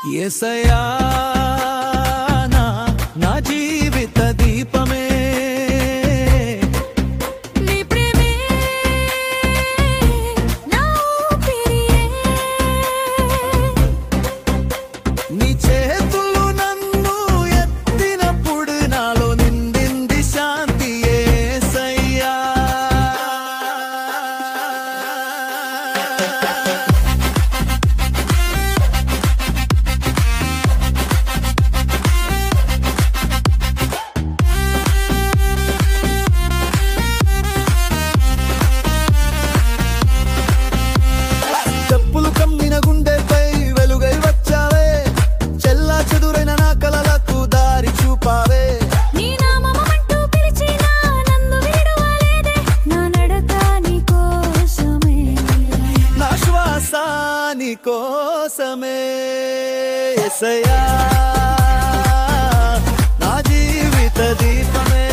యేసయ్యా నా జీవిత దీపమే నీ ప్రేమే నా ఊపిరియే నీ చేతులు నన్ను ఎత్తినప్పుడు నాలో నిండింది శాంతి యేసయ్యా కోసమే యేసయ్యా నా జీవిత దీపమే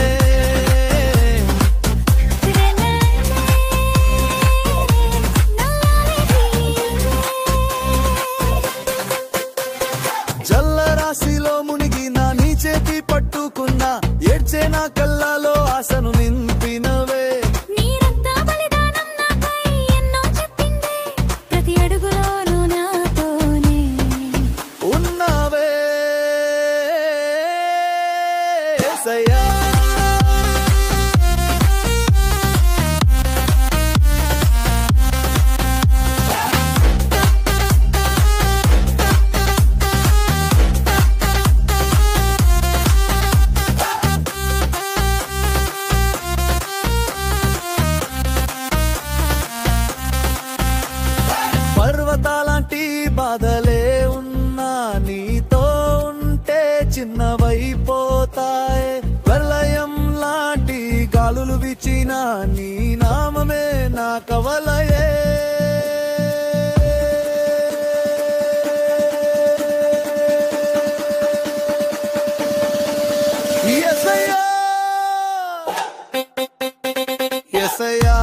జల్లరాశిలో మునిగి నా నీ చేతి పట్టుకున్నా ఏడ్చే నా కళ్ళలో ఆశను నింపినవే పర్వతాలాంటి బాధలే ఉన్నా నీతో ఉంటే చిన్నవైపోతాయి ప్రళయం లాంటి గాలులు వీచిన నీ నామమే నా కవలయే యేసయ్యా యేసయ్యా